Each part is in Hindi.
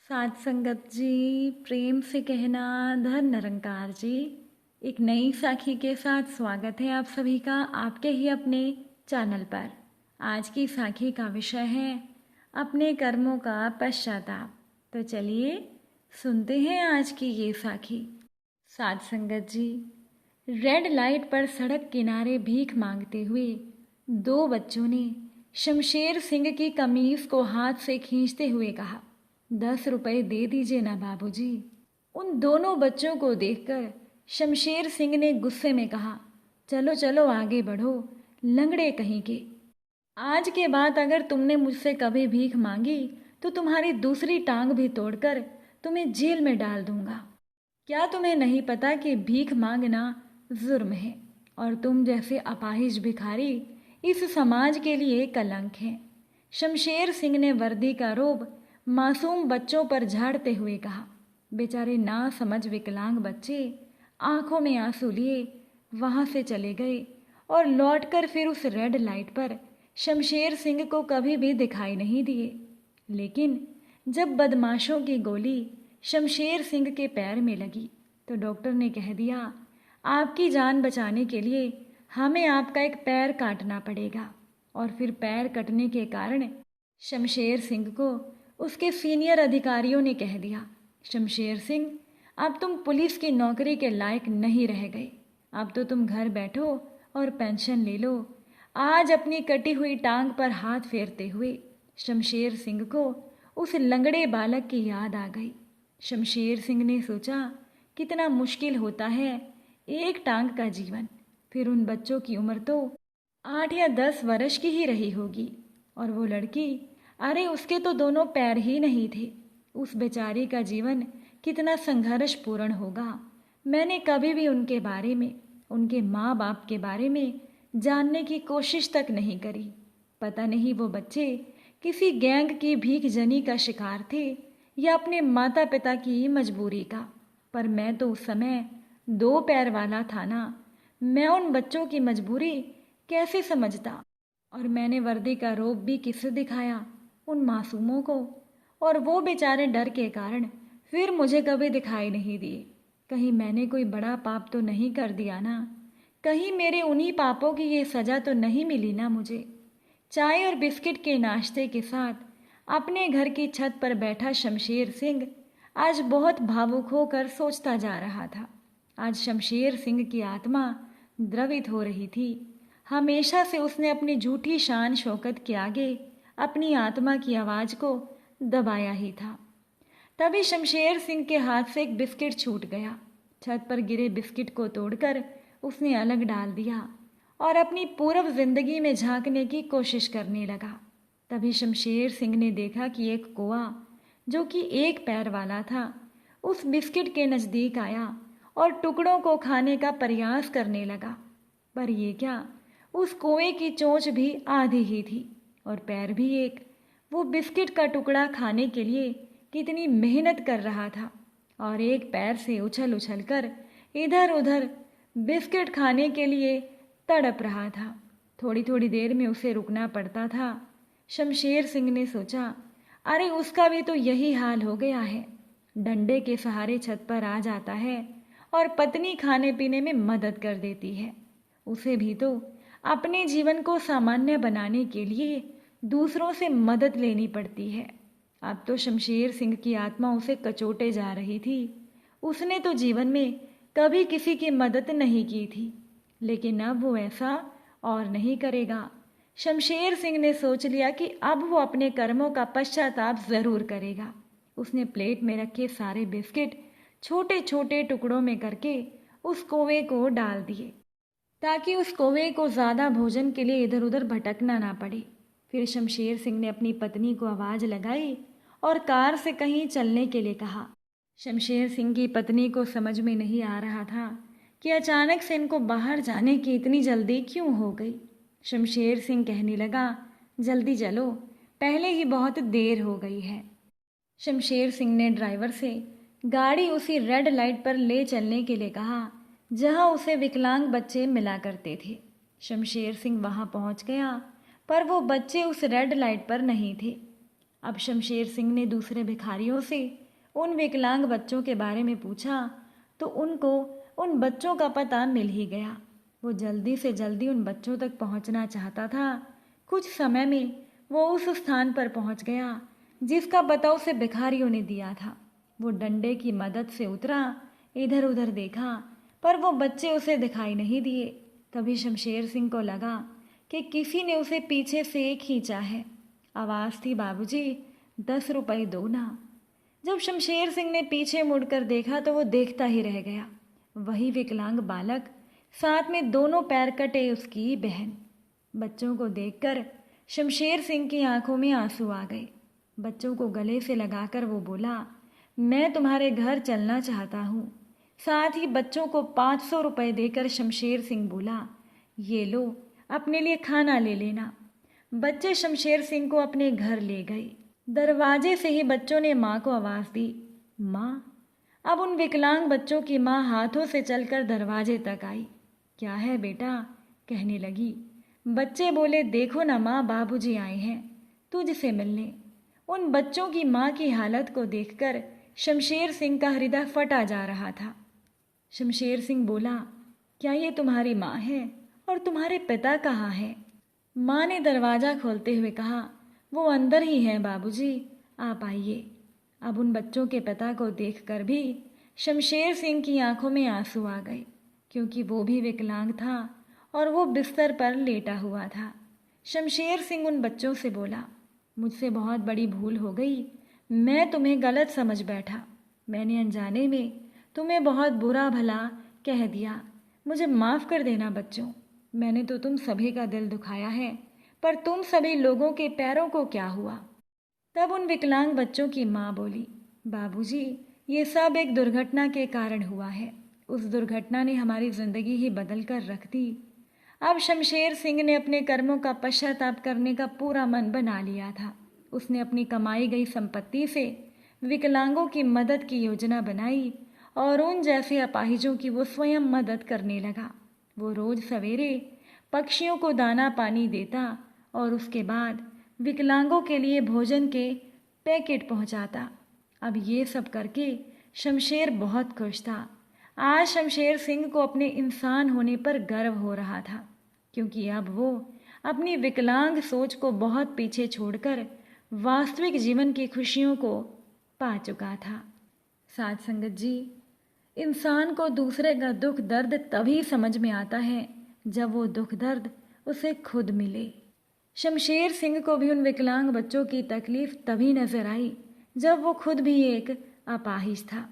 साथ संगत जी, प्रेम से कहना धन निरंकार जी। एक नई साखी के साथ स्वागत है आप सभी का आपके ही अपने चैनल पर। आज की साखी का विषय है अपने कर्मों का पश्चाताप। तो चलिए सुनते हैं आज की ये साखी। साथ संगत जी, रेड लाइट पर सड़क किनारे भीख मांगते हुए दो बच्चों ने शमशेर सिंह की कमीज को हाथ से खींचते हुए कहा, 10 रुपए दे दीजिए ना बाबूजी। उन दोनों बच्चों को देखकर शमशेर सिंह ने गुस्से में कहा, चलो चलो आगे बढ़ो, लंगड़े कहीं के। आज के बाद अगर तुमने मुझसे कभी भीख मांगी तो तुम्हारी दूसरी टांग भी तोड़कर तुम्हें जेल में डाल दूंगा। क्या तुम्हें नहीं पता कि भीख मांगना जुर्म है और तुम जैसे अपाहिज भिखारी इस समाज के लिए कलंक हैं। शमशेर सिंह ने वर्दी का रोब मासूम बच्चों पर झाड़ते हुए कहा। बेचारे ना समझ विकलांग बच्चे आंखों में आंसू लिए वहां से चले गए और लौटकर फिर उस रेड लाइट पर शमशेर सिंह को कभी भी दिखाई नहीं दिए। लेकिन जब बदमाशों की गोली शमशेर सिंह के पैर में लगी तो डॉक्टर ने कह दिया, आपकी जान बचाने के लिए हमें आपका एक पैर काटना पड़ेगा। और फिर पैर कटने के कारण शमशेर सिंह को उसके सीनियर अधिकारियों ने कह दिया, शमशेर सिंह, अब तुम पुलिस की नौकरी के लायक नहीं रह गए। अब तो तुम घर बैठो और पेंशन ले लो। आज अपनी कटी हुई टांग पर हाथ फेरते हुए शमशेर सिंह को उस लंगड़े बालक की याद आ गई। शमशेर सिंह ने सोचा, कितना मुश्किल होता है एक टांग का जीवन। फिर उन बच्चों की उम्र तो 8 या 10 वर्ष की ही रही होगी। और वो लड़की, अरे उसके तो दोनों पैर ही नहीं थे। उस बेचारी का जीवन कितना संघर्षपूर्ण होगा। मैंने कभी भी उनके बारे में, उनके माँ बाप के बारे में जानने की कोशिश तक नहीं करी। पता नहीं वो बच्चे किसी गैंग की भीख जनी का शिकार थे या अपने माता पिता की मजबूरी का। पर मैं तो उस समय 2 पैर वाला था ना। मैं उन बच्चों की मजबूरी कैसे समझता। और मैंने वर्दी का रोब भी किसे दिखाया, उन मासूमों को। और वो बेचारे डर के कारण फिर मुझे कभी दिखाई नहीं दिए। कहीं मैंने कोई बड़ा पाप तो नहीं कर दिया ना। कहीं मेरे उन्हीं पापों की ये सज़ा तो नहीं मिली ना मुझे। चाय और बिस्किट के नाश्ते के साथ अपने घर की छत पर बैठा शमशेर सिंह आज बहुत भावुक होकर सोचता जा रहा था। आज शमशेर सिंह की आत्मा द्रवित हो रही थी। हमेशा से उसने अपनी झूठी शान शौकत के आगे अपनी आत्मा की आवाज़ को दबाया ही था। तभी शमशेर सिंह के हाथ से एक बिस्किट छूट गया। छत पर गिरे बिस्किट को तोड़कर उसने अलग डाल दिया और अपनी पूर्व जिंदगी में झांकने की कोशिश करने लगा। तभी शमशेर सिंह ने देखा कि एक कौआ, जो कि एक पैर वाला था, उस बिस्किट के नज़दीक आया और टुकड़ों को खाने का प्रयास करने लगा। पर ये क्या, उस कौए की चोंच भी आधी ही थी और पैर भी एक। वो बिस्किट का टुकड़ा खाने के लिए कितनी मेहनत कर रहा था और एक पैर से उछल उछल कर इधर उधर बिस्किट खाने के लिए तड़प रहा था। थोड़ी थोड़ी देर में उसे रुकना पड़ता था। शमशेर सिंह ने सोचा, अरे उसका भी तो यही हाल हो गया है। डंडे के सहारे छत पर आ जाता है और पत्नी खाने पीने में मदद कर देती है। उसे भी तो अपने जीवन को सामान्य बनाने के लिए दूसरों से मदद लेनी पड़ती है। अब तो शमशेर सिंह की आत्मा उसे कचोटे जा रही थी। उसने तो जीवन में कभी किसी की मदद नहीं की थी, लेकिन अब वो ऐसा और नहीं करेगा। शमशेर सिंह ने सोच लिया कि अब वो अपने कर्मों का पश्चाताप जरूर करेगा। उसने प्लेट में रखे सारे बिस्किट छोटे छोटे टुकड़ों में करके उस कौवे को डाल दिए, ताकि उस कौवे को ज़्यादा भोजन के लिए इधर उधर भटकना ना पड़े। फिर शमशेर सिंह ने अपनी पत्नी को आवाज़ लगाई और कार से कहीं चलने के लिए कहा। शमशेर सिंह की पत्नी को समझ में नहीं आ रहा था कि अचानक से इनको बाहर जाने की इतनी जल्दी क्यों हो गई। शमशेर सिंह कहने लगा, जल्दी चलो, पहले ही बहुत देर हो गई है। शमशेर सिंह ने ड्राइवर से गाड़ी उसी रेड लाइट पर ले चलने के लिए कहा जहां उसे विकलांग बच्चे मिला करते थे। शमशेर सिंह वहां पहुंच गया, पर वो बच्चे उस रेड लाइट पर नहीं थे। अब शमशेर सिंह ने दूसरे भिखारियों से उन विकलांग बच्चों के बारे में पूछा तो उनको उन बच्चों का पता मिल ही गया। वो जल्दी से जल्दी उन बच्चों तक पहुंचना चाहता था। कुछ समय में वो उस स्थान पर पहुंच गया जिसका पता उसे भिखारियों ने दिया था। वो डंडे की मदद से उतरा, इधर उधर देखा पर वो बच्चे उसे दिखाई नहीं दिए। तभी शमशेर सिंह को लगा कि किसी ने उसे पीछे से खींचा है। आवाज़ थी, बाबूजी 10 रुपए दो ना। जब शमशेर सिंह ने पीछे मुड़कर देखा तो वो देखता ही रह गया। वही विकलांग बालक, साथ में दोनों पैर कटे उसकी बहन। बच्चों को देखकर शमशेर सिंह की आंखों में आंसू आ गए। बच्चों को गले से लगाकर वो बोला, मैं तुम्हारे घर चलना चाहता हूँ। साथ ही बच्चों को 500 रुपए देकर शमशेर सिंह बोला, ये लो, अपने लिए खाना ले लेना। बच्चे शमशेर सिंह को अपने घर ले गए। दरवाजे से ही बच्चों ने माँ को आवाज़ दी, माँ। अब उन विकलांग बच्चों की माँ हाथों से चलकर दरवाजे तक आई। क्या है बेटा, कहने लगी। बच्चे बोले, देखो ना माँ, बाबूजी आए हैं तुझसे मिलने। उन बच्चों की माँ की हालत को देखकर शमशेर सिंह का हृदय फटा जा रहा था। शमशेर सिंह बोला, क्या ये तुम्हारी माँ है और तुम्हारे पिता कहाँ हैं? माँ ने दरवाज़ा खोलते हुए कहा, वो अंदर ही हैं बाबूजी, आप आइए। अब उन बच्चों के पिता को देखकर भी शमशेर सिंह की आंखों में आंसू आ गए, क्योंकि वो भी विकलांग था और वो बिस्तर पर लेटा हुआ था। शमशेर सिंह उन बच्चों से बोला, मुझसे बहुत बड़ी भूल हो गई, मैं तुम्हें गलत समझ बैठा। मैंने अनजाने में तुम्हें बहुत बुरा भला कह दिया। मुझे माफ़ कर देना बच्चों। मैंने तो तुम सभी का दिल दुखाया है, पर तुम सभी लोगों के पैरों को क्या हुआ? तब उन विकलांग बच्चों की माँ बोली, बाबूजी, ये सब एक दुर्घटना के कारण हुआ है। उस दुर्घटना ने हमारी ज़िंदगी ही बदल कर रख दी। अब शमशेर सिंह ने अपने कर्मों का पश्चाताप करने का पूरा मन बना लिया था। उसने अपनी कमाई गई संपत्ति से विकलांगों की मदद की योजना बनाई और उन जैसे अपाहिजों की वो स्वयं मदद करने लगा। वो रोज़ सवेरे पक्षियों को दाना पानी देता और उसके बाद विकलांगों के लिए भोजन के पैकेट पहुंचाता। अब ये सब करके शमशेर बहुत खुश था। आज शमशेर सिंह को अपने इंसान होने पर गर्व हो रहा था, क्योंकि अब वो अपनी विकलांग सोच को बहुत पीछे छोड़कर वास्तविक जीवन की खुशियों को पा चुका था। साथ संगत जी, इंसान को दूसरे का दुख दर्द तभी समझ में आता है जब वो दुख दर्द उसे खुद मिले। शमशेर सिंह को भी उन विकलांग बच्चों की तकलीफ तभी नजर आई जब वो खुद भी एक अपाहिज था।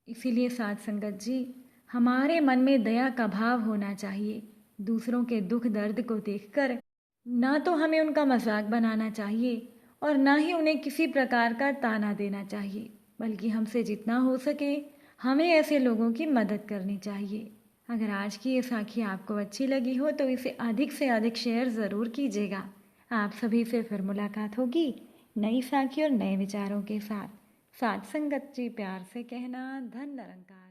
इसीलिए साथ संगत जी, हमारे मन में दया का भाव होना चाहिए। दूसरों के दुख दर्द को देखकर ना तो हमें उनका मजाक बनाना चाहिए और ना ही उन्हें किसी प्रकार का ताना देना चाहिए, बल्कि हमसे जितना हो सके हमें ऐसे लोगों की मदद करनी चाहिए। अगर आज की ये साखी आपको अच्छी लगी हो तो इसे अधिक से अधिक शेयर ज़रूर कीजिएगा। आप सभी से फिर मुलाकात होगी नई साखी और नए विचारों के साथ। साथ संगत जी, प्यार से कहना, धन निरंकार।